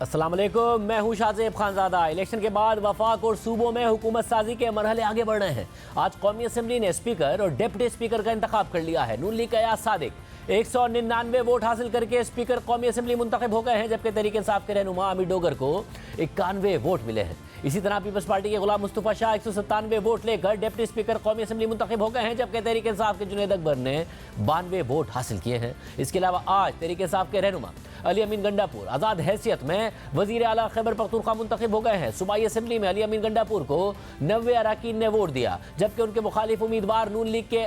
السلام علیکم، میں ہوں شاہزیب خانزادہ۔ الیکشن کے بعد وفاق اور صوبوں میں حکومت سازی کے مرحلے آگے بڑھ رہے ہیں۔ آج قومی اسمبلی نے اسپیکر اور ڈپٹی اسپیکر کا انتخاب کر لیا ہے۔ نون لیگ کا ایاز صادق 199 ووٹ حاصل کر کے اسپیکر قومی اسمبلی منتخب ہو گئے ہیں، جبکہ تحریک انصاف کے رہنما امیر ڈوگر کو 91 ووٹ ملے ہیں۔ اسی طرح پیپلز پارٹی کے غلام مصطفیٰ شاہ 197 ووٹ لے کر ڈپٹی اسپیکر قومی اسمبلی منتخب ہو گئے ہیں، جبکہ تحریک انصاف کے جنید اکبر نے 92 ووٹ حاصل کیے ہیں۔ اس کے علاوہ آج تحریک انصاف کے رہنما علی امین گنڈا پور آزاد حیثیت میں وزیر اعلیٰ خیبر پختونخوا منتخب ہو گئے ہیں۔ صوبائی اسمبلی میں علی امین گنڈا پور کو 90 اراکین نے ووٹ دیا، جبکہ ان کے مخالف امیدوار نون لیگ کے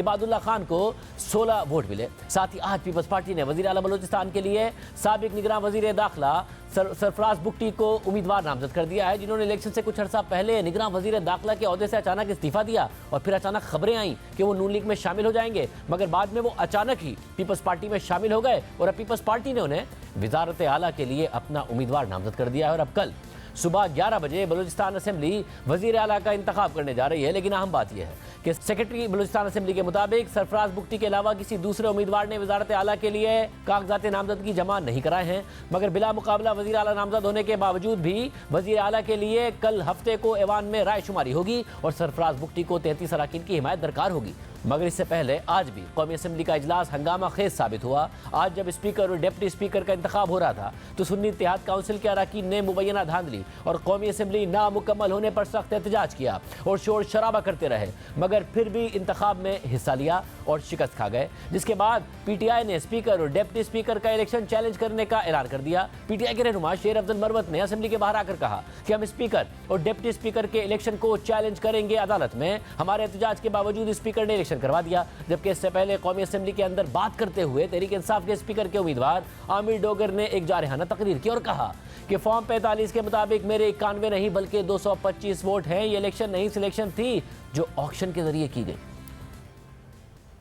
عباد اللہ خان کو 16 ووٹ ملے۔ ساتھ ہی آج پیپلز پارٹی نے وزیر اعلیٰ بلوچستان کے لیے سابق نگراں وزیر داخلہ سرفراز بگٹی کو امیدوار نامزد کر دیا ہے، جنہوں نے الیکشن سے کچھ عرصہ پہلے نگراں وزیر داخلہ کے عہدے سے اچانک استعفیٰ دیا اور پھر اچانک خبریں آئیں کہ وہ نون لیگ میں شامل ہو جائیں گے، مگر بعد میں وہ اچانک ہی پیپلز پارٹی میں شامل ہو گئے اور اب پیپلز پارٹی نے انہیں وزارت اعلیٰ کے لیے اپنا امیدوار نامزد کر دیا ہے اور اب کل صبح 11 بجے بلوچستان اسمبلی وزیر اعلیٰ کا انتخاب کرنے جا رہی ہے۔ لیکن اہم بات یہ ہے کہ سیکرٹری بلوچستان اسمبلی کے مطابق سرفراز بگٹی کے علاوہ کسی دوسرے امیدوار نے وزارت اعلیٰ کے لیے کاغذات نامزدگی جمع نہیں کرائے ہیں، مگر بلا مقابلہ وزیر اعلیٰ نامزد ہونے کے باوجود بھی وزیر اعلیٰ کے لیے کل ہفتے کو ایوان میں رائے شماری ہوگی اور سرفراز بگٹی کو 33 اراکین کی حمایت درکار ہوگی۔ مگر اس سے پہلے آج بھی قومی اسمبلی کا اجلاس ہنگامہ خیز ثابت ہوا۔ آج جب اسپیکر اور ڈپٹی اسپیکر کا انتخاب ہو رہا تھا تو سنی اتحاد کونسل کے اراکین نے مبینہ دھاندلی اور قومی اسمبلی نامکمل ہونے پر سخت احتجاج کیا اور شور شرابہ کرتے رہے، مگر پھر بھی انتخاب میں حصہ لیا اور شکست کھا گئے، جس کے بعد پی ٹی آئی نے اسپیکر اور ڈپٹی اسپیکر کا الیکشن چیلنج کرنے کا اعلان کر دیا۔ پی ٹی آئی کے رہنما شیر افضل مروت نے اسمبلی کے باہر آ کر کہا کہ ہم اسپیکر اور ڈپٹی اسپیکر کے الیکشن کو چیلنج کریں گے عدالت میں۔ ہمارے احتجاج کے باوجود اسپیکر نے الیکشن کروا دیا، جبکہ اس سے پہلے قومی اسمبلی کے اندر بات کرتے ہوئے تحریک انصاف کے اسپیکر کے امیدوار امیر ڈوگر نے ایک جارحانہ تقریر کی اور کہا کہ فارم 45 کے مطابق میرے 91 نہیں بلکہ 225 ووٹ ہیں، یہ الیکشن نہیں سلیکشن تھی جو آکشن کے ذریعے کی گئی۔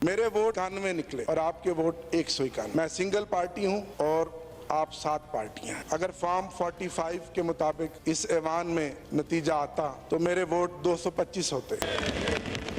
میرے ووٹ 91 نکلے اور آپ کے ووٹ 191۔ میں سنگل پارٹی ہوں اور آپ 7 پارٹیاں ہیں۔ اگر فارم 45 کے مطابق اس ایوان میں نتیجہ آتا تو میرے ووٹ 225 ہوتے۔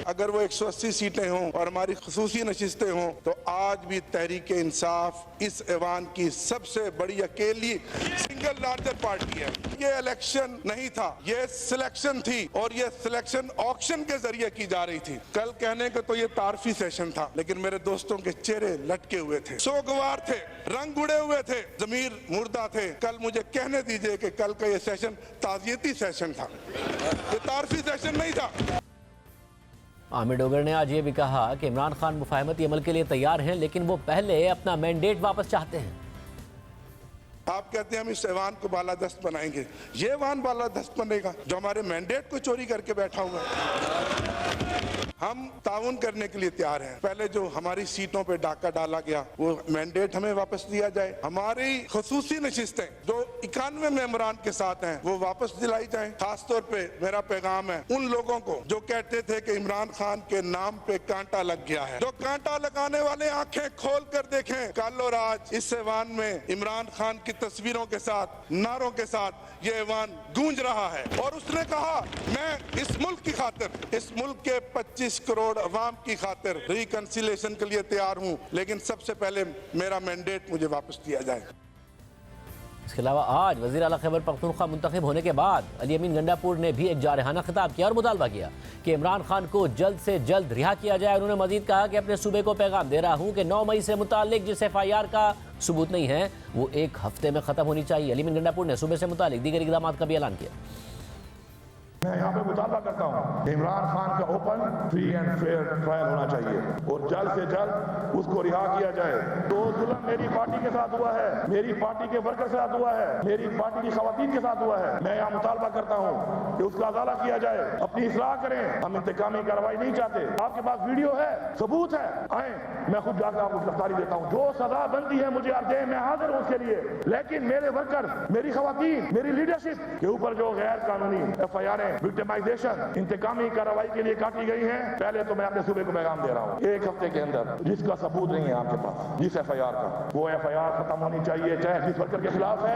اگر وہ 180 سیٹیں ہوں اور ہماری خصوصی نشستیں ہوں تو آج بھی تحریک انصاف اس ایوان کی سب سے بڑی اکیلی سنگل لارجر پارٹی ہے۔ یہ الیکشن نہیں تھا، یہ سلیکشن تھی اور یہ سلیکشن آکشن کے ذریعے کی جا رہی تھی۔ کل کہنے کا تو یہ تعارفی سیشن تھا، لیکن میرے دوستوں کے چہرے لٹکے ہوئے تھے، سوگوار تھے، رنگ اڑے ہوئے تھے، ضمیر مردہ تھے۔ کل مجھے کہنے دیجئے کہ کل کا یہ سیشن تعزیتی سیشن تھا، یہ تعارفی سیشن نہیں تھا۔ امیر ڈوگر نے آج یہ بھی کہا کہ عمران خان مفاہمتی عمل کے لیے تیار ہیں، لیکن وہ پہلے اپنا مینڈیٹ واپس چاہتے ہیں۔ آپ کہتے ہیں ہم اس ایوان کو بالادست بنائیں گے، یہ ایوان بالادست بنے گا جو ہمارے مینڈیٹ کو چوری کر کے بیٹھا ہوا ہے؟ ہم تعاون کرنے کے لیے تیار ہیں۔ پہلے جو ہماری سیٹوں پہ ڈاکہ ڈالا گیا وہ مینڈیٹ ہمیں واپس دیا جائے، ہماری خصوصی نشستیں جو 91 ممبران کے ساتھ ہیں وہ واپس دلائی جائیں۔ خاص طور پہ میرا پیغام ہے ان لوگوں کو جو کہتے تھے کہ عمران خان کے نام پہ کانٹا لگ گیا ہے، جو کانٹا لگانے والے آنکھیں کھول کر دیکھیں۔ کل اور آج اس ایوان میں عمران خان کی تصویروں کے ساتھ، نعروں کے ساتھ یہ ایوان گونج رہا ہے، اور اس نے کہا میں اس ملک کی خاطر، اس ملک کے 25 کروڑ عوام کی خاطر ریکنسیلیشن کے لیے تیار ہوں، لیکن سب سے پہلے میرا مینڈیٹ مجھے واپس دیا جائے۔ اس کے علاوہ آج وزیر اعلیٰ خیبر پختونخوا منتخب ہونے کے بعد علی امین گنڈا پور نے بھی ایک جارحانہ خطاب کیا اور مطالبہ کیا کہ عمران خان کو جلد سے جلد رہا کیا جائے۔ انہوں نے مزید کہا کہ اپنے صوبے کو پیغام دے رہا ہوں کہ 9 مئی سے متعلق جس FIR کا ثبوت نہیں ہے وہ 1 ہفتے میں ختم ہونی چاہیے۔ علی امین گنڈا پور نے صوبے سے متعلق دیگر اقدامات کا بھی اعلان کیا۔ میں یہاں پہ مطالبہ کرتا ہوں کہ عمران خان کا open, free and fair trial ہونا چاہیے اور جلد سے جلد اس کو رہا کیا جائے۔ جو ظلم میری پارٹی کے ساتھ ہوا ہے، میری پارٹی کے ورکر کے ساتھ ہوا ہے، میری پارٹی کی خواتین کے ساتھ ہوا ہے، میں یہاں مطالبہ کرتا ہوں کہ اس کا ازالہ کیا جائے، اپنی اصلاح کریں۔ ہم انتقامی کارروائی نہیں چاہتے۔ آپ کے پاس ویڈیو ہے، ثبوت ہے، آئیں میں خود جا کر آپ کو گرفتاری دیتا ہوں۔ جو سزا بنتی ہے مجھے آپ دیں، میں حاضر ہوں اس کے لیے، لیکن میرے ورکر، میری خواتین، میری لیڈرشپ کے اوپر جو غیر قانونی FIR وکٹمائزیشن، انتقامی کارروائی کے لیے کاٹی گئی ہیں، پہلے تو میں اپنے صوبے کو پیغام دے رہا ہوں 1 ہفتے کے اندر جس کا ثبوت نہیں ہے آپ کے پاس، جس FIR کا، وہ FIR ختم ہونی چاہیے، چاہے جس ورکر کے خلاف ہے۔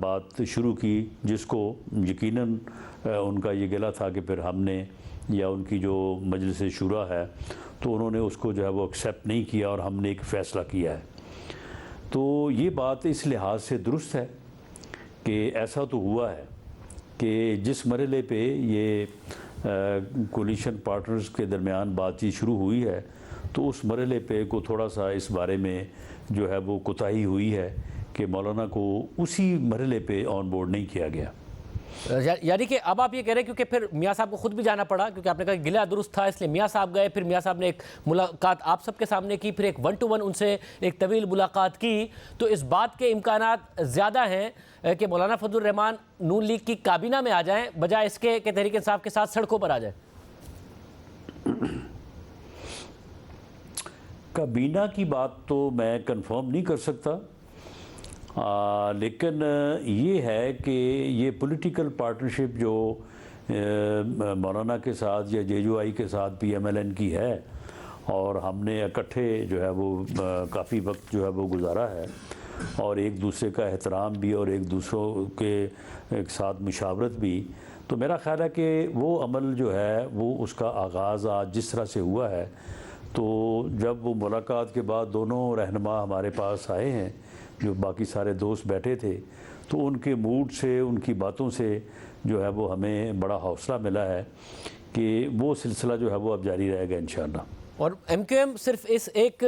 بات شروع کی، جس کو یقیناً ان کا یہ گلہ تھا کہ پھر ہم نے یا ان کی جو مجلس شورا ہے تو انہوں نے اس کو جو ہے وہ ایکسیپٹ نہیں کیا اور ہم نے ایک فیصلہ کیا ہے۔ تو یہ بات اس لحاظ سے درست ہے کہ ایسا تو ہوا ہے کہ جس مرحلے پہ یہ کولیشن پارٹنرز کے درمیان بات چیت شروع ہوئی ہے تو اس مرحلے پہ کو تھوڑا سا اس بارے میں جو ہے وہ کوتاہی ہوئی ہے کہ مولانا کو اسی مرحلے پہ آن بورڈ نہیں کیا گیا۔ یعنی کہ اب آپ یہ کہہ رہے ہیں کیونکہ پھر میاں صاحب کو خود بھی جانا پڑا، کیونکہ آپ نے کہا گلہ درست تھا اس لیے میاں صاحب گئے، پھر میاں صاحب نے ایک ملاقات آپ سب کے سامنے کی، پھر ایک 1 to 1 ان سے ایک طویل ملاقات کی، تو اس بات کے امکانات زیادہ ہیں کہ مولانا فضل الرحمان نون لیگ کی کابینہ میں آ جائیں بجائے اس کے کہ تحریک انصاف کے ساتھ سڑکوں پر آ جائیں۔ کابینہ کی بات تو میں کنفرم نہیں کر سکتا، لیکن یہ ہے کہ یہ پولیٹیکل پارٹنرشپ جو مولانا کے ساتھ یا JUI کے ساتھ PMLN کی ہے، اور ہم نے اکٹھے جو ہے وہ کافی وقت جو ہے وہ گزارا ہے اور ایک دوسرے کا احترام بھی اور ایک دوسروں کے ساتھ مشاورت بھی، تو میرا خیال ہے کہ وہ عمل جو ہے وہ اس کا آغاز آج جس طرح سے ہوا ہے، تو جب وہ ملاقات کے بعد دونوں رہنما ہمارے پاس آئے ہیں، جو باقی سارے دوست بیٹھے تھے، تو ان کے موڈ سے ان کی باتوں سے جو ہے وہ ہمیں بڑا حوصلہ ملا ہے کہ وہ سلسلہ جو ہے وہ اب جاری رہے گا انشاءاللہ۔ اور MQM صرف اس ایک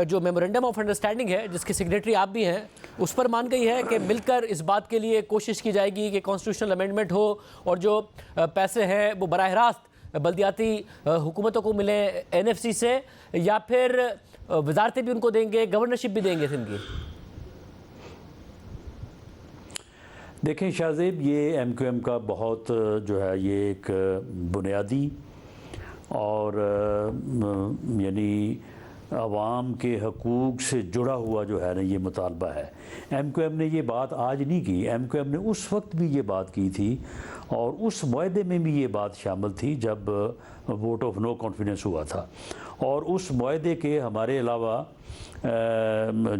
جو میمورنڈم آف انڈرسٹینڈنگ ہے جس کے سیکریٹری آپ بھی ہیں، اس پر مان گئی ہے کہ مل کر اس بات کے لیے کوشش کی جائے گی کہ کانسٹیٹیوشنل امینڈمنٹ ہو اور جو پیسے ہیں وہ براہ راست بلدیاتی حکومتوں کو ملیں NFC سے، یا پھر وزارتیں بھی ان کو دیں گے، گورنرشپ بھی دیں گے سندھ کی۔ دیکھیں شاہ زیب، یہ MQM کا بہت جو ہے یہ ایک بنیادی اور یعنی عوام کے حقوق سے جڑا ہوا جو ہے نا یہ مطالبہ ہے۔ MQM نے یہ بات آج نہیں کی، MQM نے اس وقت بھی یہ بات کی تھی اور اس معاہدے میں بھی یہ بات شامل تھی جب ووٹ آف نو کانفیڈنس ہوا تھا، اور اس معاہدے کے ہمارے علاوہ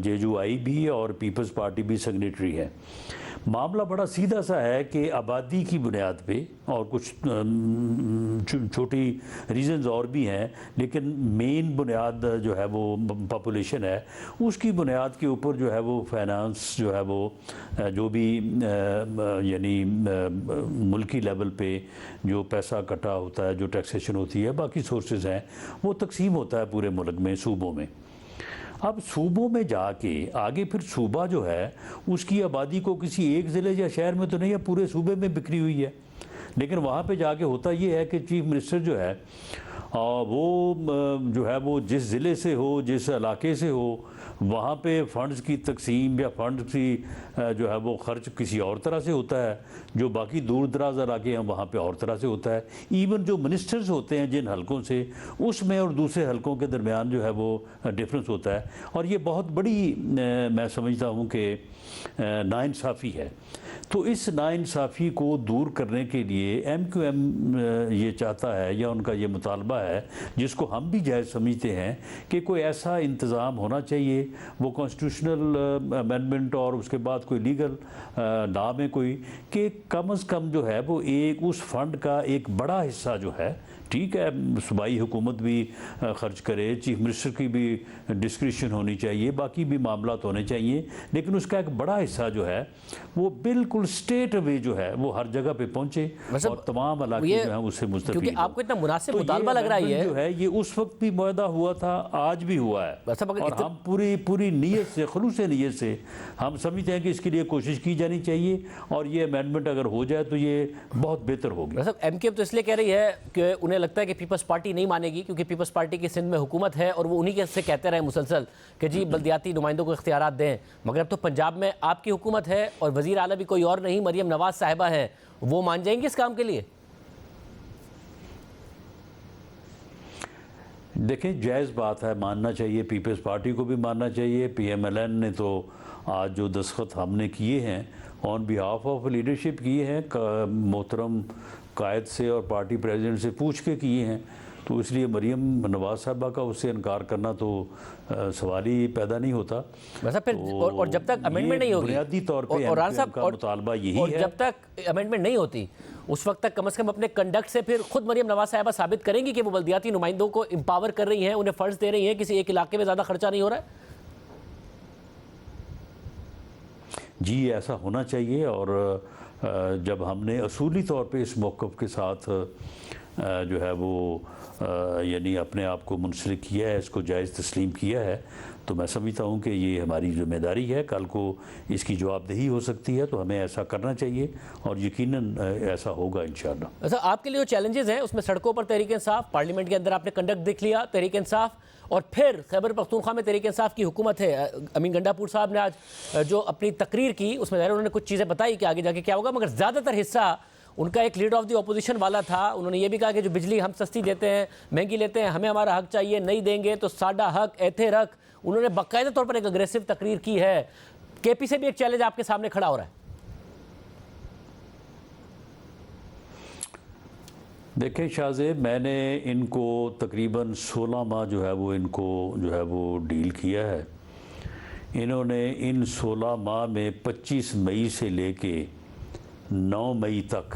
JUI بھی اور پیپلز پارٹی بھی سگنیٹری ہے۔ معاملہ بڑا سیدھا سا ہے کہ آبادی کی بنیاد پہ اور کچھ چھوٹی ریزنز اور بھی ہیں، لیکن مین بنیاد جو ہے وہ پاپولیشن ہے، اس کی بنیاد کے اوپر جو ہے وہ فائنانس جو ہے وہ جو بھی یعنی ملکی لیول پہ جو پیسہ اکٹھا ہوتا ہے، جو ٹیکسیشن ہوتی ہے، باقی سورسز ہیں، وہ تقسیم ہوتا ہے پورے ملک میں صوبوں میں۔ اب صوبوں میں جا کے آگے پھر صوبہ جو ہے اس کی آبادی کو کسی ایک ضلع یا شہر میں تو نہیں ہے، پورے صوبے میں بکھری ہوئی ہے، لیکن وہاں پہ جا کے ہوتا یہ ہے کہ چیف منسٹر جو ہے وہ جو ہے وہ جس ضلع سے ہو، جس علاقے سے ہو، وہاں پہ فنڈز کی تقسیم یا فنڈز کی جو ہے وہ خرچ کسی اور طرح سے ہوتا ہے، جو باقی دور دراز علاقے ہیں وہاں پہ اور طرح سے ہوتا ہے۔ ایون جو منسٹرز ہوتے ہیں جن حلقوں سے، اس میں اور دوسرے حلقوں کے درمیان جو ہے وہ ڈفرنس ہوتا ہے، اور یہ بہت بڑی میں سمجھتا ہوں کہ ناانصافی ہے۔ تو اس ناانصافی کو دور کرنے کے لیے MQM یہ چاہتا ہے یا ان کا یہ مطالبہ ہے، جس کو ہم بھی جائز سمجھتے ہیں، کہ کوئی ایسا انتظام ہونا چاہیے، وہ کانسٹیٹیوشنل امینڈمنٹ اور اس کے بعد کوئی لیگل نام ہے کوئی، کہ کم از کم جو ہے وہ ایک اس فنڈ کا ایک بڑا حصہ جو ہے، ٹھیک ہے صوبائی حکومت بھی خرچ کرے، چیف منسٹر کی بھی ڈسکریشن ہونی چاہیے، باقی بھی معاملات ہونے چاہیے، لیکن اس کا ایک بڑا حصہ جو ہے وہ بالکل اسٹیٹ وے جو ہے وہ ہر جگہ پہ پہنچے اور تمام علاقے جو ہیں اس سے مستفید ہوں۔ کیونکہ آپ کو اتنا مناسب مطالبہ لگ رہا ہے جو ہے یہ اس وقت بھی معاہدہ ہوا تھا، آج بھی ہوا ہے، اور ہم پوری نیت سے، خلوص نیت سے ہم سمجھتے ہیں کہ اس کے لیے کوشش کی جانی چاہیے، اور یہ امینڈمنٹ اگر ہو جائے تو یہ بہت بہتر ہوگی۔ MQM تو اس لیے کہہ رہی ہے کہ انہیں لگتا ہے کہ پیپلز پارٹی نہیں مانے گی، کیونکہ پیپلز پارٹی کی سندھ میں حکومت ہے اور وہ انہی کے سے کہتے رہے مسلسل کہ جی بلدیاتی نمائندوں کو اختیارات دیں، مگر اب تو پنجاب میں آپ کی حکومت ہے اور وزیر اعلیٰ بھی کوئی اور نہیں، مریم نواز صاحبہ ہیں، وہ مان جائیں گے اس کام کے لیے؟ دیکھیں جائز بات ہے، ماننا چاہیے، پیپلز پارٹی کو بھی ماننا چاہیے۔ PMLN نے تو آج جو دستخط ہم نے کیے ہیں آن بیہاف آف لیڈرشپ کیے ہیں، محترم قائد سے اور پارٹی پریزیڈنٹ سے پوچھ کے کیے ہیں، تو اس لیے مریم نواز صاحبہ کا اس سے انکار کرنا تو سوال ہی پیدا نہیں ہوتا. ویسا پھر اور جب تک امینڈمنٹ نہیں ہوگی بنیادی طور پہ عمران صاحب کا مطالبہ یہی اور ہے. جب تک امینڈمنٹ نہیں ہوتی اس وقت تک کم از کم اپنے کنڈکٹ سے پھر خود مریم نواز صاحبہ ثابت کریں گی کہ وہ بلدیاتی نمائندوں کو امپاور کر رہی ہیں, انہیں فنڈز دے رہی ہیں, کسی ایک علاقے میں زیادہ خرچہ نہیں ہو رہا ہے. جی ایسا ہونا چاہیے, اور جب ہم نے اصولی طور پہ اس موقف کے ساتھ جو ہے وہ یعنی اپنے آپ کو منسلک کیا ہے, اس کو جائز تسلیم کیا ہے, تو میں سمجھتا ہوں کہ یہ ہماری ذمہ داری ہے. کل کو اس کی جواب دہی ہو سکتی ہے, تو ہمیں ایسا کرنا چاہیے اور یقیناً ایسا ہوگا انشاءاللہ. اچھا, آپ کے لیے جو چیلنجز ہیں اس میں سڑکوں پر تحریک انصاف, پارلیمنٹ کے اندر آپ نے کنڈکٹ دیکھ لیا تحریک انصاف, اور پھر خیبر پختونخوا میں تحریک انصاف کی حکومت ہے. امین گنڈاپور صاحب نے آج جو اپنی تقریر کی اس میں ظاہر انہوں نے کچھ چیزیں بتائی کہ آگے جا کے کیا ہوگا, مگر زیادہ تر حصہ ان کا ایک لیڈر آف دی اپوزیشن والا تھا. انہوں نے یہ بھی کہا کہ جو بجلی ہم سستی دیتے ہیں, مہنگی لیتے ہیں, ہمیں ہمارا حق چاہیے, نہیں دیں گے تو ساڈا حق ایتھے رکھ. انہوں نے باقاعدہ طور پر ایک اگریسو تقریر کی ہے. کے پی سے بھی ایک چیلنج آپ کے سامنے کھڑا ہو رہا ہے. دیکھیں شاہ زیب, میں نے ان کو تقریباً 16 ماہ جو ہے وہ ان کو جو ہے وہ ڈیل کیا ہے. انہوں نے ان 16 ماہ میں 25 مئی سے لے کے 9 مئی تک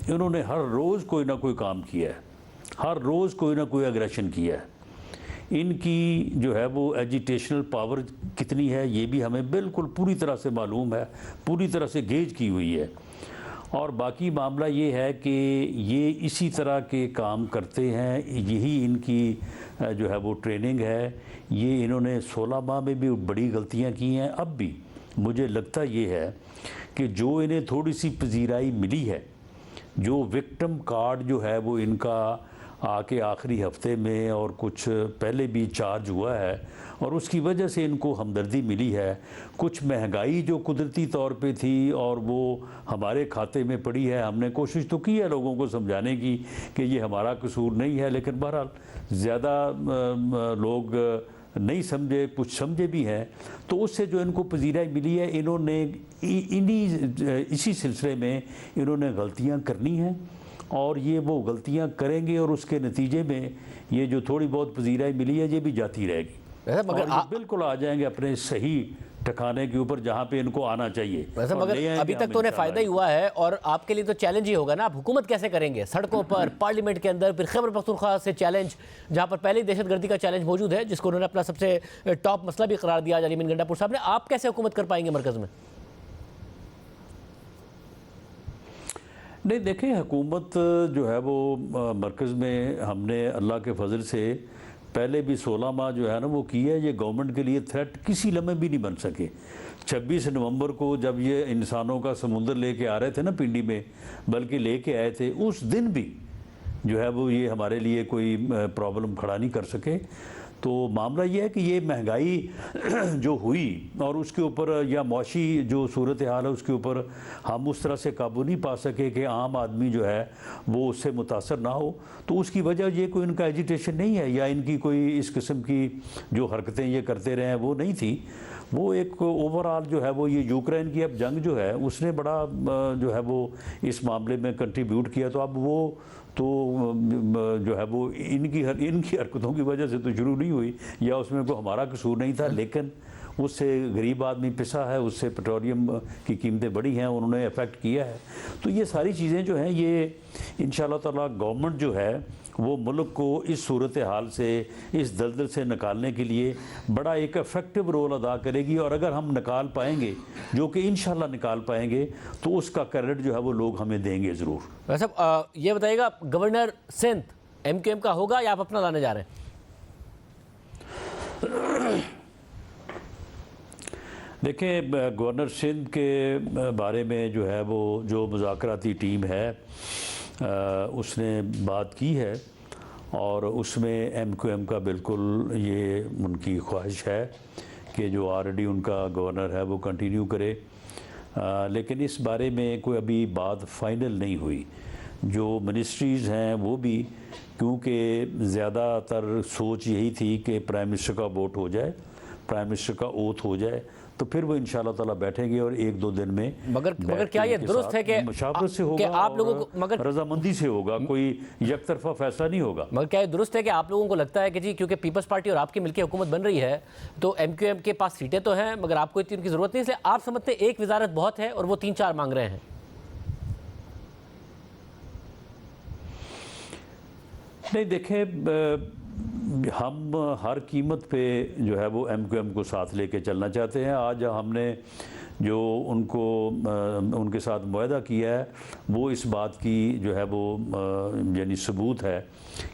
انہوں نے ہر روز کوئی نہ کوئی کام کیا ہے, ہر روز کوئی نہ کوئی اگریشن کیا ہے. ان کی جو ہے وہ ایجیٹیشنل پاور کتنی ہے یہ بھی ہمیں بالکل پوری طرح سے معلوم ہے, پوری طرح سے گیج کی ہوئی ہے. اور باقی معاملہ یہ ہے کہ یہ اسی طرح کے کام کرتے ہیں, یہی ان کی جو ہے وہ ٹریننگ ہے. یہ انہوں نے 16 ماہ میں بھی بڑی غلطیاں کی ہیں. اب بھی مجھے لگتا یہ ہے کہ جو انہیں تھوڑی سی پذیرائی ملی ہے, جو وکٹم کارڈ جو ہے وہ ان کا آ کے آخری ہفتے میں اور کچھ پہلے بھی چارج ہوا ہے, اور اس کی وجہ سے ان کو ہمدردی ملی ہے. کچھ مہنگائی جو قدرتی طور پہ تھی اور وہ ہمارے کھاتے میں پڑی ہے, ہم نے کوشش تو کی ہے لوگوں کو سمجھانے کی کہ یہ ہمارا قصور نہیں ہے, لیکن بہرحال زیادہ لوگ نہیں سمجھے, کچھ سمجھے بھی ہیں. تو اس سے جو ان کو پذیرائی ملی ہے, انہوں نے اسی سلسلے میں انہوں نے غلطیاں کرنی ہیں, اور یہ وہ غلطیاں کریں گے, اور اس کے نتیجے میں یہ جو تھوڑی بہت پذیرائی ملی ہے یہ بھی جاتی رہے گی, اور یہ بالکل آ جائیں گے اپنے صحیح ٹھکانے کے اوپر جہاں پہ ان کو آنا چاہیے. مگر ابھی تک تو انہیں فائدہ ہی ہوا ہے, اور آپ کے لیے تو چیلنج ہی ہوگا نا, آپ حکومت کیسے کریں گے سڑکوں پر, پارلیمنٹ کے اندر, پھر خیبر پختونخوا سے چیلنج جہاں پر پہلے ہی دہشت گردی کا چیلنج موجود ہے جس کو انہوں نے اپنا سب سے ٹاپ مسئلہ بھی قرار دیا امین گنڈاپور صاحب نے. آپ کیسے حکومت کر پائیں گے مرکز میں؟ نہیں دیکھیں, حکومت جو ہے وہ مرکز میں ہم نے اللہ کے فضل سے پہلے بھی 16 ماہ جو ہے نا وہ کی ہے. یہ گورنمنٹ کے لیے تھریٹ کسی لمحے بھی نہیں بن سکے. 26 نومبر کو جب یہ انسانوں کا سمندر لے کے آ رہے تھے نا پنڈی میں, بلکہ لے کے آئے تھے, اس دن بھی جو ہے وہ یہ ہمارے لیے کوئی پرابلم کھڑا نہیں کر سکے. تو معاملہ یہ ہے کہ یہ مہنگائی جو ہوئی اور اس کے اوپر یا معاشی جو صورتحال ہے اس کے اوپر ہم اس طرح سے قابو نہیں پا سکے کہ عام آدمی جو ہے وہ اس سے متاثر نہ ہو. تو اس کی وجہ یہ کوئی ان کا ایجیٹیشن نہیں ہے, یا ان کی کوئی اس قسم کی جو حرکتیں یہ کرتے رہے ہیں وہ نہیں تھی. وہ ایک اوورآل جو ہے وہ یہ یوکرین کی اب جنگ جو ہے اس نے بڑا جو ہے وہ اس معاملے میں کنٹریبیوٹ کیا. تو اب وہ تو جو ہے وہ ان کی حرکتوں کی وجہ سے تو شروع نہیں ہوئی, یا اس میں کوئی ہمارا قصور نہیں تھا, لیکن اس سے غریب آدمی پسا ہے, اس سے پیٹرولیم کی قیمتیں بڑھی ہیں, انہوں نے افیکٹ کیا ہے. تو یہ ساری چیزیں جو ہیں یہ انشاءاللہ تعالیٰ گورنمنٹ جو ہے وہ ملک کو اس صورتحال سے, اس دلدل سے نکالنے کے لیے بڑا ایک افیکٹو رول ادا کرے گی. اور اگر ہم نکال پائیں گے, جو کہ انشاءاللہ نکال پائیں گے, تو اس کا کریڈٹ جو ہے وہ لوگ ہمیں دیں گے ضرور. ویسے یہ بتائیے گا, governor Sindh M Q M کا ہوگا یا آپ اپنا لانے جا رہے ہیں؟ دیکھیں, گورنر سندھ کے بارے میں جو ہے وہ جو مذاکراتی ٹیم ہے اس نے بات کی ہے, اور اس میں ایم کیو ایم کا بالکل یہ ان کی خواہش ہے کہ جو آلریڈی ان کا گورنر ہے وہ کنٹینیو کرے. لیکن اس بارے میں کوئی ابھی بات فائنل نہیں ہوئی. جو منسٹریز ہیں وہ بھی, کیونکہ زیادہ تر سوچ یہی تھی کہ پرائم منسٹر کا ووٹ ہو جائے, پرائم منسٹر کا اوتھ ہو جائے, تو پھر وہ انشاءاللہ تعالیٰ بیٹھیں گے اور ایک دو دن میں مگر کیا یہ درست ہے کہ مشاورت سے ہوگا آپ لوگوں کو رضامندی سے ہوگا، کوئی یک طرفہ فیصلہ نہیں ہوگا؟ مگر کیا یہ درست ہے کہ آپ لوگوں کو لگتا ہے کہ جی کیونکہ پیپلز پارٹی اور آپ کی مل کے حکومت بن رہی ہے تو ایم کیو ایم کے پاس سیٹیں تو ہیں مگر آپ کو اتنی ان کی ضرورت نہیں، اس لیے آپ سمجھتے ہیں ایک وزارت بہت ہے اور وہ 3-4 مانگ رہے ہیں؟ نہیں دیکھیں، ہم ہر قیمت پہ جو ہے وہ ایم کیو ایم کو ساتھ لے کے چلنا چاہتے ہیں۔ آج ہم نے جو ان کے ساتھ معاہدہ کیا ہے وہ اس بات کی جو ہے وہ یعنی ثبوت ہے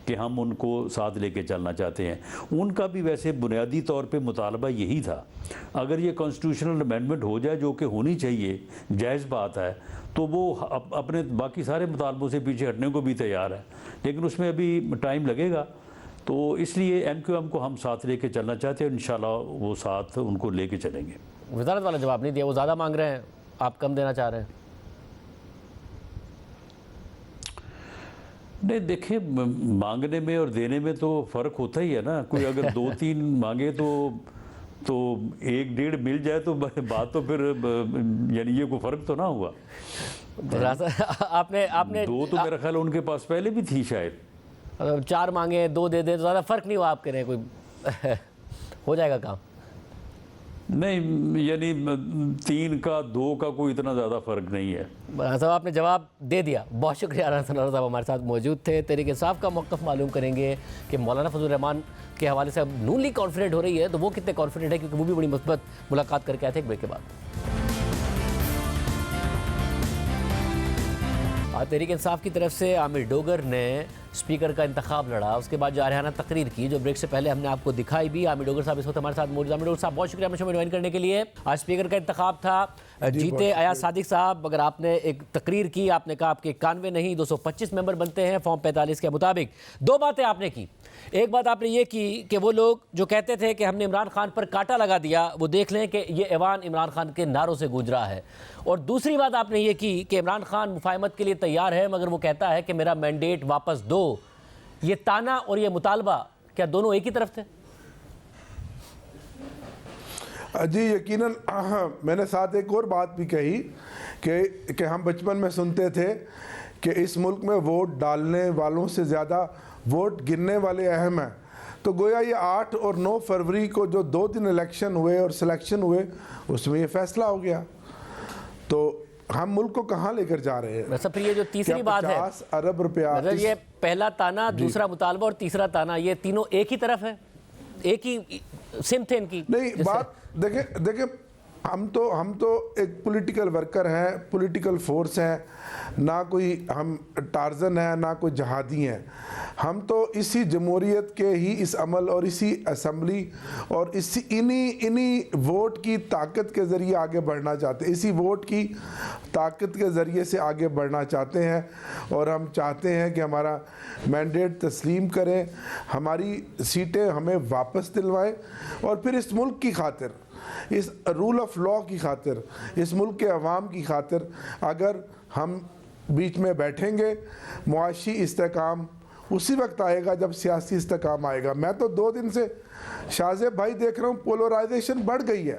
کہ ہم ان کو ساتھ لے کے چلنا چاہتے ہیں۔ ان کا بھی ویسے بنیادی طور پہ مطالبہ یہی تھا، اگر یہ کانسٹیٹیوشنل امینڈمنٹ ہو جائے جو کہ ہونی چاہیے، جائز بات ہے، تو وہ اپنے باقی سارے مطالبوں سے پیچھے ہٹنے کو بھی تیار ہے، لیکن اس میں ابھی ٹائم لگے گا، تو اس لیے ایم کیو ایم کو ہم ساتھ لے کے چلنا چاہتے ہیں، انشاءاللہ وہ ساتھ ان کو لے کے چلیں گے۔ وزارت والا جواب نہیں دیا، وہ زیادہ مانگ رہے ہیں، آپ کم دینا چاہ رہے ہیں؟ نہیں دیکھیں، مانگنے میں اور دینے میں تو فرق ہوتا ہی ہے نا، کوئی اگر 2-3 مانگے تو 1-1.5 مل جائے تو بات تو پھر یعنی یہ کوئی فرق تو نہ ہوا۔ آپ نے 2 تو میرا خیال ان کے پاس پہلے بھی تھی شاید، 4 مانگے 2 دے دیں تو زیادہ فرق نہیں ہوا، آپ کہہ رہے ہیں کوئی ہو جائے گا کام؟ نہیں یعنی 3 کا 2 کا کوئی اتنا زیادہ فرق نہیں ہے۔ صاحب آپ نے جواب دے دیا، بہت شکریہ رانا ثناء اللہ صاحب ہمارے ساتھ موجود تھے۔ تحریک انصاف کا موقف معلوم کریں گے کہ مولانا فضل الرحمان کے حوالے سے اب نون لیگ کانفیڈنٹ ہو رہی ہے تو وہ کتنے کانفیڈنٹ ہے، کیونکہ وہ بھی بڑی مثبت ملاقات کر کے آئے تھے۔ ایک بریک کے بعد تحریک انصاف کی طرف سے عامر ڈوگر نے اسپیکر کا انتخاب لڑا، اس کے بعد جارحانہ تقریر کی جو بریک سے پہلے ہم نے آپ کو دکھائی بھی۔ عامر ڈوگر صاحب اس وقت ہمارے ساتھ موجود۔ عامر ڈوگر صاحب بہت شکریہ ہمیں شو میں جوائن کرنے کے لیے۔ آج اسپیکر کا انتخاب تھا، جیتے ایاز صادق صاحب، اگر آپ نے ایک تقریر کی، آپ نے کہا آپ کے 91 نہیں 225 ممبر بنتے ہیں فارم 45 کے مطابق۔ 2 باتیں آپ نے کی، ایک بات آپ نے یہ کی کہ وہ لوگ جو کہتے تھے کہ ہم نے عمران خان پر کانٹا لگا دیا، وہ دیکھ لیں کہ یہ ایوان عمران خان کے نعروں سے گونج رہا ہے، اور دوسری بات آپ نے یہ کی کہ عمران خان مفاہمت کے لیے تیار ہے مگر وہ کہتا ہے کہ میرا مینڈیٹ واپس دو۔ یہ تانا اور یہ مطالبہ کیا دونوں ایک ہی طرف تھے؟ جی یقیناً، میں نے ساتھ ایک اور بات بھی کہی کہ ہم بچپن میں سنتے تھے کہ اس ملک میں ووٹ ڈالنے والوں سے زیادہ ووٹ گننے والے اہم ہیں، تو گویا یہ 8 اور 9 فروری کو جو 2 دن الیکشن ہوئے اور سلیکشن ہوئے اس میں یہ فیصلہ ہو گیا، تو ہم ملک کو کہاں لے کر جا رہے ہیں؟ ویسا پھر یہ جو تیسری بات ہے، 50 ارب روپیہ، یہ پہلا تانا، دوسرا مطالبہ اور تیسرا تانا، یہ تینوں ایک ہی طرف ہے، ایک ہی سمت ہے ان کی؟ نہیں، بات دیکھیں ہم تو ایک پولیٹیکل ورکر ہیں، پولیٹیکل فورس ہیں، نہ کوئی ہم ٹارزن ہیں نہ کوئی جہادی ہیں، ہم تو اسی جمہوریت کے ہی اس عمل اور اسی اسمبلی اور انہی ووٹ کی طاقت کے ذریعے آگے بڑھنا چاہتے ہیں، اسی ووٹ کی طاقت کے ذریعے سے آگے بڑھنا چاہتے ہیں، اور ہم چاہتے ہیں کہ ہمارا مینڈیٹ تسلیم کریں، ہماری سیٹیں ہمیں واپس دلوائیں، اور پھر اس ملک کی خاطر، اس رول آف لا کی خاطر، اس ملک کے عوام کی خاطر اگر ہم بیچ میں بیٹھیں گے، معاشی استحکام اسی وقت آئے گا جب سیاسی استحکام آئے گا۔ میں تو 2 دن سے شاہزیب بھائی دیکھ رہا ہوں، پولرائزیشن بڑھ گئی ہے،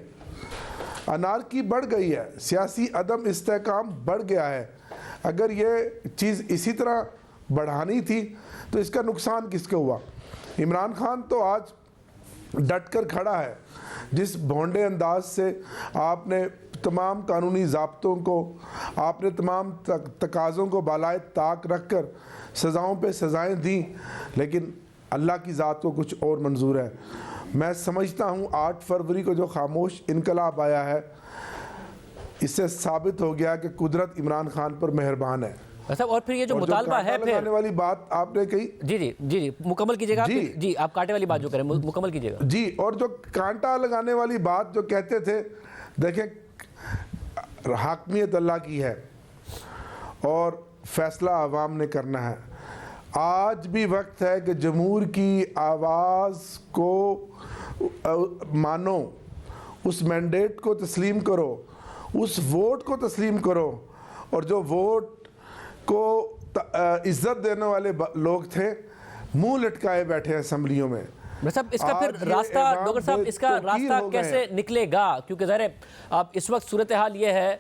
انارکی بڑھ گئی ہے، سیاسی عدم استحکام بڑھ گیا ہے۔ اگر یہ چیز اسی طرح بڑھانی تھی تو اس کا نقصان کس کو ہوا؟ عمران خان تو آج ڈٹ کر کھڑا ہے، جس بھونڈے انداز سے آپ نے تمام قانونی ضابطوں کو، آپ نے تمام تقاضوں کو بالائے طاق رکھ کر سزاؤں پہ سزائیں دیں، لیکن اللہ کی ذات کو کچھ اور منظور ہے۔ میں سمجھتا ہوں 8 فروری کو جو خاموش انقلاب آیا ہے، اس سے ثابت ہو گیا کہ قدرت عمران خان پر مہربان ہے۔ اور پھر یہ جو مطالبہ ہے، پھر لگانے والی بات آپ نے کہی، جی مکمل کیجئے گا، جی آپ کانٹے والی بات جو کریں مکمل کیجئے گا۔ جی، اور جو کانٹا لگانے والی بات جو کہتے تھے، دیکھیں حاکمیت اللہ کی ہے اور فیصلہ عوام نے کرنا ہے۔ آج بھی وقت ہے کہ جمہور کی آواز کو مانو، اس مینڈیٹ کو تسلیم کرو، اس ووٹ کو تسلیم کرو، اور جو ووٹ کو عزت دینے والے لوگ تھے منہ لٹکائے بیٹھے اسمبلیوں میں، صاحب اس کا پھر آج یہ راستہ ایوان ڈاکٹر صاحب بے اس کا توقیر راستہ ہو گئے کیسے ہیں۔ نکلے گا؟ کیونکہ ظاہر ہے اب اس وقت صورتحال یہ ہے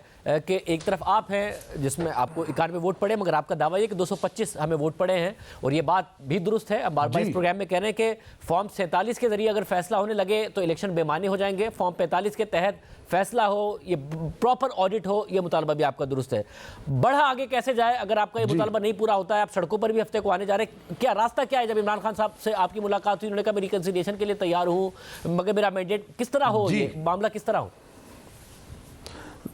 کہ ایک طرف آپ ہیں جس میں آپ کو 91 ووٹ پڑے، مگر آپ کا دعویٰ یہ کہ 225 ہمیں ووٹ پڑے ہیں، اور یہ بات بھی درست ہے۔ اب بار بار اس پروگرام میں کہہ رہے ہیں کہ فارم 47 کے ذریعے اگر فیصلہ ہونے لگے تو الیکشن بے معنی ہو جائیں گے، فارم 45 کے تحت فیصلہ ہو، یہ پراپر آڈٹ ہو، یہ مطالبہ بھی آپ کا درست ہے۔ بڑھا آگے کیسے جائے اگر آپ کا یہ مطالبہ نہیں پورا ہوتا ہے؟ آپ سڑکوں پر بھی ہفتے کو آنے جا رہے ہیں، کیا راستہ کیا ہے؟ جب عمران خان صاحب سے آپ کی ملاقات ہوئی، انہوں نے کہا میں ریکنسیلیشن کے لیے تیار ہوں، مگر میرا مینڈیٹ کس طرح ہو، یہ معاملہ کس طرح ہو؟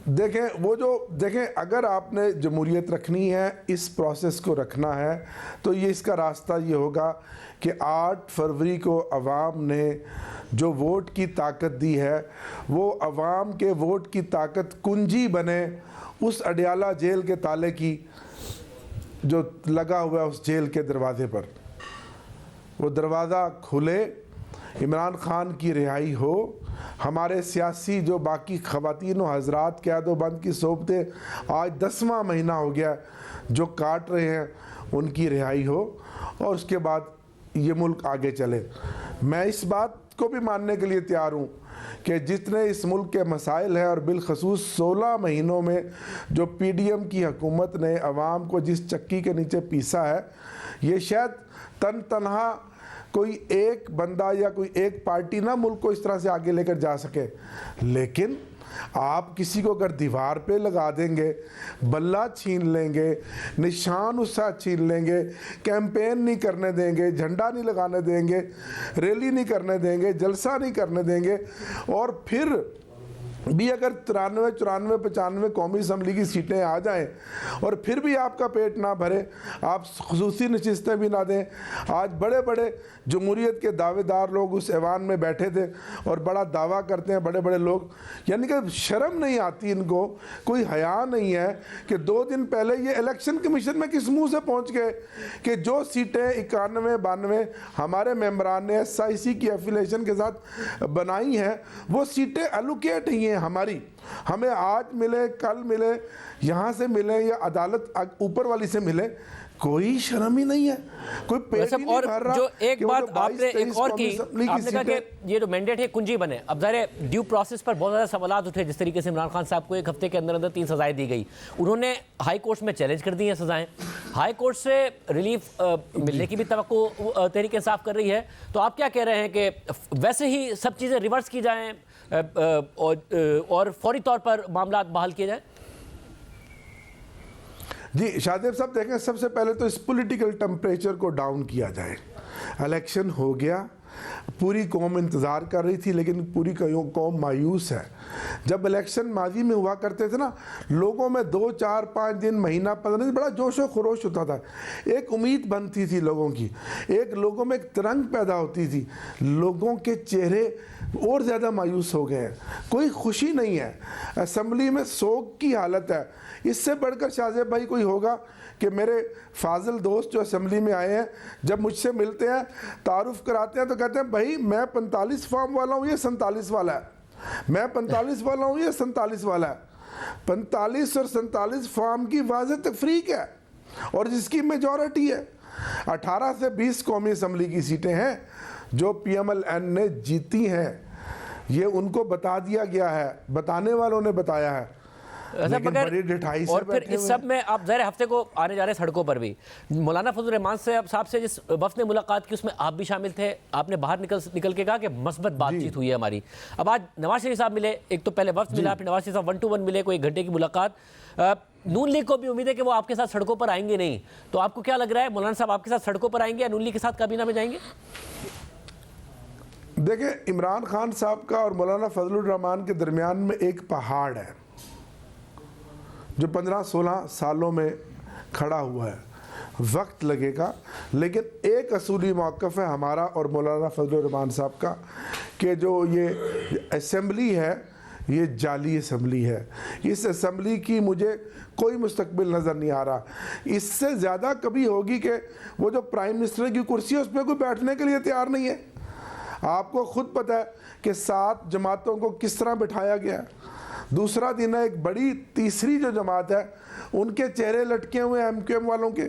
دیکھیں اگر آپ نے جمہوریت رکھنی ہے، اس پروسیس کو رکھنا ہے، تو یہ اس کا راستہ یہ ہوگا کہ 8 فروری کو عوام نے جو ووٹ کی طاقت دی ہے، وہ عوام کے ووٹ کی طاقت کنجی بنے اس اڈیالہ جیل کے تالے کی جو لگا ہوا ہے اس جیل کے دروازے پر، وہ دروازہ کھلے، عمران خان کی رہائی ہو، ہمارے سیاسی جو باقی خواتین و حضرات قید و بند کی صحبتیں آج 10واں مہینہ ہو گیا جو کاٹ رہے ہیں، ان کی رہائی ہو، اور اس کے بعد یہ ملک آگے چلے۔ میں اس بات کو بھی ماننے کے لیے تیار ہوں کہ جتنے اس ملک کے مسائل ہیں، اور بالخصوص 16 مہینوں میں جو پی ڈی ایم کی حکومت نے عوام کو جس چکی کے نیچے پیسا ہے، یہ شاید تنہا کوئی ایک بندہ یا کوئی ایک پارٹی نہ ملک کو اس طرح سے آگے لے کر جا سکے، لیکن آپ کسی کو اگر دیوار پہ لگا دیں گے، بلہ چھین لیں گے، نشان اس سے چھین لیں گے، کیمپین نہیں کرنے دیں گے، جھنڈا نہیں لگانے دیں گے، ریلی نہیں کرنے دیں گے، جلسہ نہیں کرنے دیں گے، اور پھر بھی اگر 93 94 95 قومی اسمبلی کی سیٹیں آ جائیں اور پھر بھی آپ کا پیٹ نہ بھرے، آپ خصوصی نشستیں بھی نہ دیں۔ آج بڑے بڑے جمہوریت کے دعوے دار لوگ اس ایوان میں بیٹھے تھے اور بڑا دعویٰ کرتے ہیں بڑے بڑے لوگ، یعنی کہ شرم نہیں آتی ان کو، کوئی حیا نہیں ہے کہ 2 دن پہلے یہ الیکشن کمیشن میں کس منہ سے پہنچ گئے کہ جو سیٹیں 91 92 ہمارے ممبران نے ایس آئی سی کی ایفیلیشن کے ساتھ بنائی ہیں، وہ سیٹیں الوکیٹ ہی ہیں ہماری، ہمیں آج ملے، کل ملے، یہاں سے ملے یا عدالت اوپر والی سے ملے، کوئی شرم ہی نہیں ہے، کوئی پیٹ ہی نہیں بھر رہا۔ جو ایک بات آپ نے ایک اور کی، آپ نے کہا کہ یہ جو مینڈیٹ ہے کنجی بنے۔ اب ظاہر ہے ڈیو پروسیس پر بہت زیادہ سوالات اٹھے، جس طریقے سے عمران خان صاحب کو 1 ہفتے کے اندر 3 سزائیں دی گئی، انہوں نے ہائی کورٹ میں چیلنج کر دی ہیں سزائیں، ہائی کورٹ سے ریلیف ملنے کی بھی توقع تحریک انصاف کر رہی ہے، تو آپ کیا کہہ رہے ہیں کہ ویسے ہی سب چیزیں ریورس کی جائیں اور فوری طور پر معاملات بحال کیے جائیں؟ جی شادیب صاحب دیکھیں، سب سے پہلے تو اس پولیٹیکل ٹمپریچر کو ڈاؤن کیا جائے۔ الیکشن ہو گیا، پوری قوم انتظار کر رہی تھی، لیکن پوری قوم مایوس ہے۔ جب الیکشن ماضی میں ہوا کرتے تھے نا، لوگوں میں 2 4 5 دن، مہینہ 15 دن بڑا جوش و خروش ہوتا تھا، ایک امید بنتی تھی لوگوں کی، ایک لوگوں میں ایک ترنگ پیدا ہوتی تھی۔ لوگوں کے چہرے اور زیادہ مایوس ہو گئے ہیں، کوئی خوشی نہیں ہے، اسمبلی میں سوگ کی حالت ہے۔ اس سے بڑھ کر شاہ بھائی کوئی ہوگا کہ میرے فاضل دوست جو اسمبلی میں آئے ہیں، جب مجھ سے ملتے ہیں، تعارف کراتے ہیں، تو کہتے ہیں بھائی میں 45 فارم والا ہوں، یہ 47 والا ہے، میں 45 والا ہوں، یہ 47 والا ہے۔ 45 اور 47 فارم کی واضح تفریق ہے، اور جس کی میجورٹی ہے۔ 18 سے 20 قومی اسمبلی کی سیٹیں ہیں جو پی ایم ایل این نے جیتی ہیں، یہ ان کو بتا دیا گیا ہے، بتانے والوں نے بتایا ہے، لیکن بڑی ڈٹھائی سے اور پھر بیٹھے اس سب میں آپ ظاہر ہفتے کو آنے جا رہے ہیں سڑکوں پر بھی، مولانا فضل الرحمان صاحب سے جس وفد نے ملاقات کی اس میں آپ بھی شامل تھے، آپ نے باہر نکل کے کہا کہ مثبت بات چیت ہوئی ہے ہماری۔ اب آج نواز شریف صاحب ملے، ایک تو پہلے وفد ملا، پھر نواز شریف صاحب 1 to 1 ملے، کوئی 1 گھنٹے کی ملاقات۔ نون لیگ کو بھی امید ہے کہ وہ آپ کے ساتھ سڑکوں پر آئیں گے نہیں، تو آپ کو کیا لگ رہا ہے مولانا صاحب آپ کے ساتھ سڑکوں پر آئیں گے یا نون لیگ کے ساتھ کابینہ میں جائیں گے؟ دیکھیں عمران خان صاحب کا اور مولانا فضل الرحمان کے درمیان میں ایک پہاڑ ہے جو 15-16 سالوں میں کھڑا ہوا ہے، وقت لگے گا، لیکن ایک اصولی موقف ہے ہمارا اور مولانا فضل الرحمان صاحب کا کہ جو یہ اسمبلی ہے یہ جعلی اسمبلی ہے، اس اسمبلی کی مجھے کوئی مستقبل نظر نہیں آ رہا۔ اس سے زیادہ کبھی ہوگی کہ وہ جو پرائم منسٹر کی کرسی ہے اس پہ کوئی بیٹھنے کے لیے تیار نہیں ہے۔ آپ کو خود پتہ ہے کہ 7 جماعتوں کو کس طرح بٹھایا گیا۔ دوسرا دن ہے ایک بڑی تیسری جو جماعت ہے، ان کے چہرے لٹکے ہوئے ایم کیو ایم والوں کے،